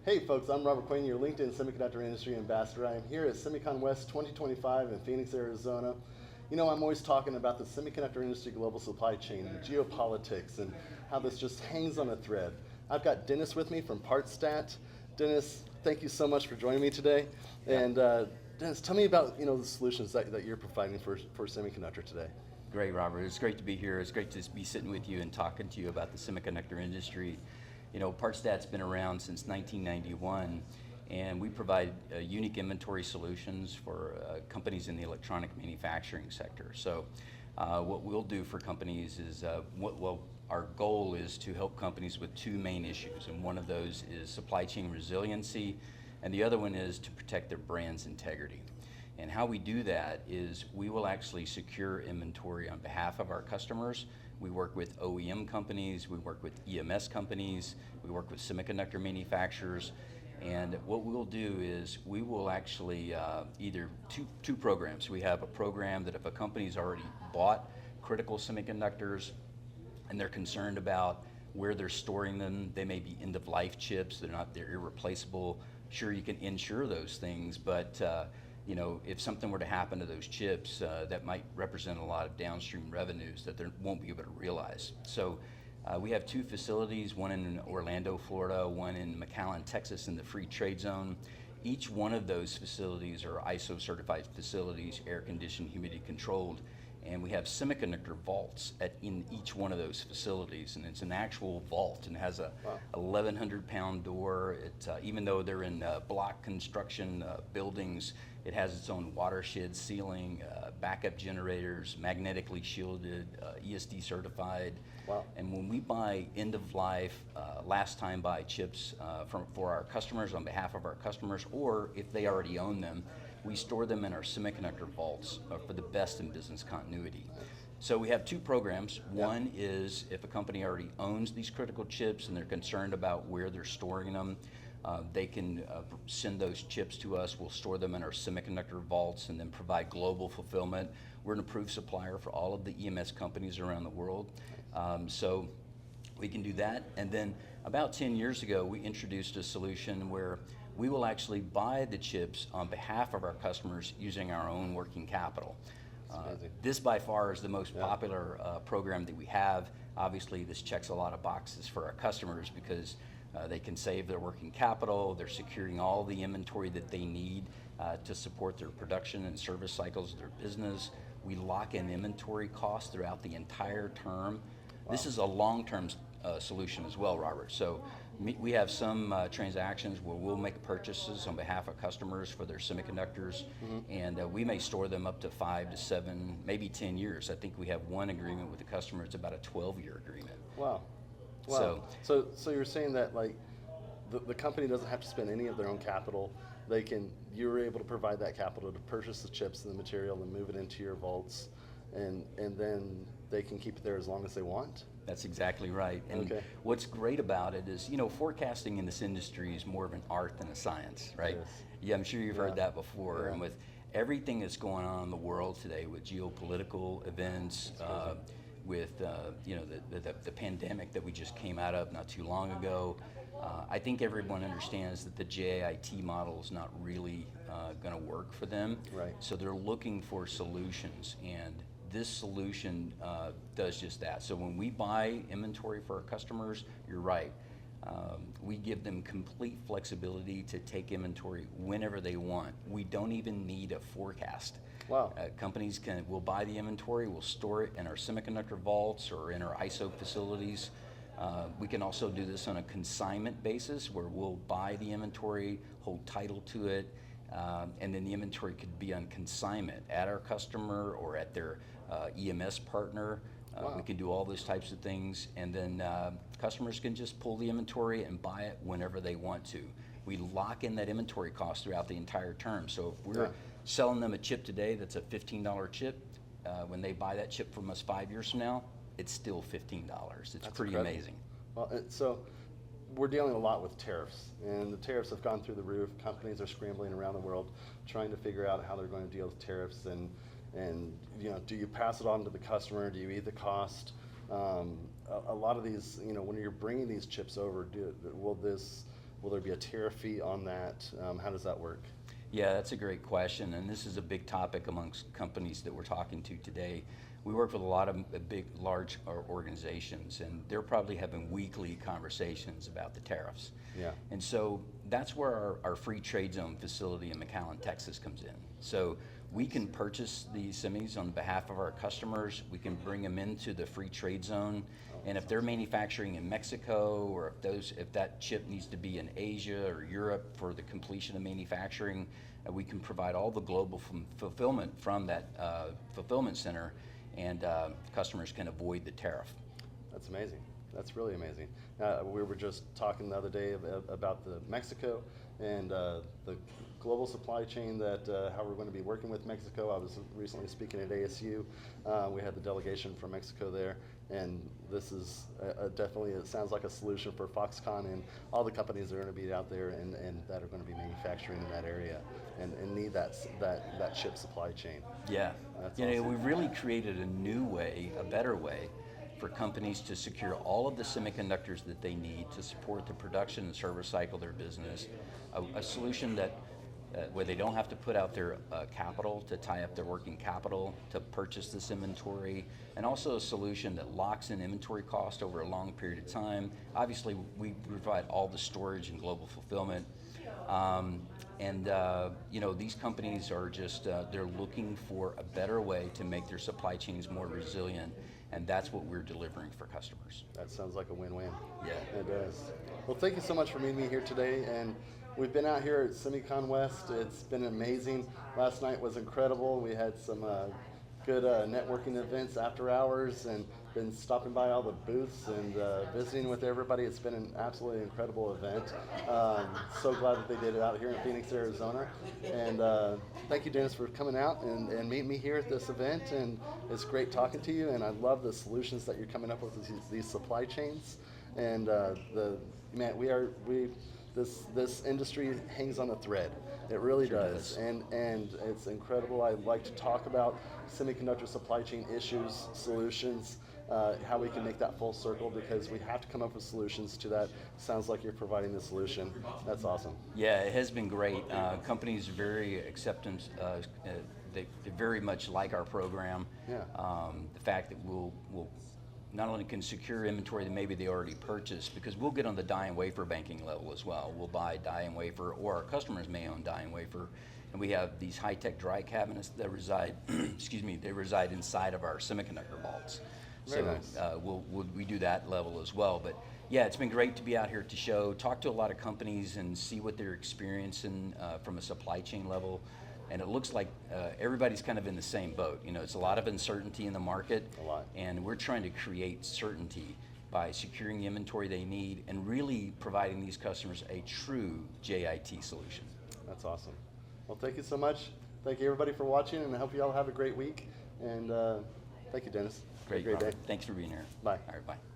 Hey folks, I'm Robert Quinn, your LinkedIn Semiconductor Industry Ambassador. I am here at Semicon West 2025 in Phoenix, Arizona. You know, I'm always talking about the semiconductor industry global supply chain and geopolitics and how this just hangs on a thread. I've got Dennis with me from Partstat. Dennis, thank you so much for joining me today. Yeah. And Dennis, tell me about the solutions that you're providing for semiconductor today. Great, Robert. It's great to be here. It's great to be sitting with you and talking to you about the semiconductor industry. You know, Partstat's been around since 1991, and we provide unique inventory solutions for companies in the electronic manufacturing sector. So what we'll do for companies is, our goal is to help companies with two main issues, and one of those is supply chain resiliency, and the other one is to protect their brand's integrity. And how we do that is we will actually secure inventory on behalf of our customers. We work with OEM companies, we work with EMS companies, we work with semiconductor manufacturers, and what we'll do is we will actually either two programs. We have a program that if a company's already bought critical semiconductors and they're concerned about where they're storing them, they may be end-of-life chips, they're irreplaceable. Sure, you can insure those things, but you know, if something were to happen to those chips, that might represent a lot of downstream revenues that they won't be able to realize. So we have two facilities, one in Orlando, Florida, one in McAllen, Texas in the free trade zone. Each one of those facilities are ISO certified facilities, air conditioned, humidity controlled, and we have semiconductor vaults in each one of those facilities, and it's an actual vault and has a 1,100-pound door. Even though they're in block construction buildings, it has its own watershed ceiling, backup generators, magnetically shielded, ESD certified. Wow. And when we buy end-of-life, last-time buy chips for our customers on behalf of our customers, or if they already own them, we store them in our semiconductor vaults for the best in business continuity. So we have two programs. One is if a company already owns these critical chips and they're concerned about where they're storing them, they can send those chips to us. We'll store them in our semiconductor vaults and then provide global fulfillment. We're an approved supplier for all of the EMS companies around the world. So we can do that. And then about 10 years ago, we introduced a solution where we will actually buy the chips on behalf of our customers using our own working capital. This by far is the most popular program that we have. Obviously, this checks a lot of boxes for our customers because they can save their working capital, they're securing all the inventory that they need to support their production and service cycles of their business. We lock in inventory costs throughout the entire term. Wow. This is a long-term solution as well, Robert. So we have some transactions where we'll make purchases on behalf of customers for their semiconductors, and we may store them up to 5 to 7, maybe 10 years. I think we have one agreement with the customer, it's about a 12-year agreement. Wow. Wow. So you're saying that like the company doesn't have to spend any of their own capital. You're able to provide that capital to purchase the chips and the material and move it into your vaults, and then they can keep it there as long as they want? That's exactly right. And what's great about it is, you know, forecasting in this industry is more of an art than a science, right? Yes. Yeah, I'm sure you've heard that before. Yeah. And with everything that's going on in the world today, with geopolitical events, with you know, the pandemic that we just came out of not too long ago, I think everyone understands that the JIT model is not really going to work for them. Right. So they're looking for solutions, and this solution does just that. So when we buy inventory for our customers, you're right. We give them complete flexibility to take inventory whenever they want. We don't even need a forecast. Wow. Companies will buy the inventory, we'll store it in our semiconductor vaults or in our ISO facilities. We can also do this on a consignment basis where we'll buy the inventory, hold title to it, and then the inventory could be on consignment at our customer or at their EMS partner. We can do all those types of things, and then customers can just pull the inventory and buy it whenever they want to. We lock in that inventory cost throughout the entire term. So if we're selling them a chip today that's a $15 chip, when they buy that chip from us 5 years from now, it's still $15. It's That's pretty incredible. amazing. Well, so we're dealing a lot with tariffs, and the tariffs have gone through the roof. Companies are scrambling around the world trying to figure out how they're going to deal with tariffs, and you know, do you pass it on to the customer? Do you eat the cost? A lot of these, you know, when you're bringing these chips over, will this Will there be a tariff fee on that? How does that work? Yeah, that's a great question, and this is a big topic amongst companies that we're talking to today. We work with a lot of large organizations, and they're probably having weekly conversations about the tariffs. Yeah. And so that's where our free trade zone facility in McAllen, Texas comes in. So we can purchase these semis on behalf of our customers. We can bring them into the free trade zone. And if they're manufacturing in Mexico, or if that chip needs to be in Asia or Europe for the completion of manufacturing, we can provide all the global fulfillment from that fulfillment center, and customers can avoid the tariff. That's amazing. That's really amazing. We were just talking the other day about the Mexico and the global supply chain, that how we're going to be working with Mexico. I was recently speaking at ASU. We had the delegation from Mexico there, and this is definitely, it sounds like a solution for Foxconn and all the companies that are going to be out there and that are going to be manufacturing in that area and need that chip supply chain. Yeah, That's awesome. awesome. We've really created a new way, a better way, for companies to secure all of the semiconductors that they need to support the production and service cycle of their business. A solution that where they don't have to put out their capital to tie up their working capital to purchase this inventory, and also a solution that locks in inventory cost over a long period of time. Obviously, we provide all the storage and global fulfillment. These companies are just, they're looking for a better way to make their supply chains more resilient, and that's what we're delivering for customers. That sounds like a win-win. Yeah. It does. Well, thank you so much for meeting me here today, and we've been out here at Semicon West. It's been amazing. Last night was incredible. We had some good networking events after hours, and been stopping by all the booths and visiting with everybody. It's been an absolutely incredible event. So glad that they did it out here in Phoenix, Arizona. And thank you, Dennis, for coming out and meeting me here at this event. And it's great talking to you. And I love the solutions that you're coming up with, these supply chains. And this industry hangs on a thread. It really does. And it's incredible. I like to talk about semiconductor supply chain issues, solutions, how we can make that full circle, because we have to come up with solutions to that. Sounds like you're providing the solution. That's awesome. Yeah, it has been great. Companies are very acceptance. They very much like our program. Yeah. The fact that we'll not only can secure inventory that maybe they already purchased, because we'll get on the die and wafer banking level as well. We'll buy die and wafer, or our customers may own die and wafer, and we have these high-tech dry cabinets that reside, they reside inside of our semiconductor vaults. Very So nice. we do that level as well. But yeah, it's been great to be out here to show, talk to a lot of companies and see what they're experiencing from a supply chain level. And it looks like everybody's kind of in the same boat. You know, it's a lot of uncertainty in the market. A lot. And we're trying to create certainty by securing the inventory they need and really providing these customers a true JIT solution. That's awesome. Well, thank you so much. Thank you, everybody, for watching, and I hope you all have a great week. And thank you, Dennis. Great, Have a great Robert. day. Thanks for being here. Bye. All right, bye.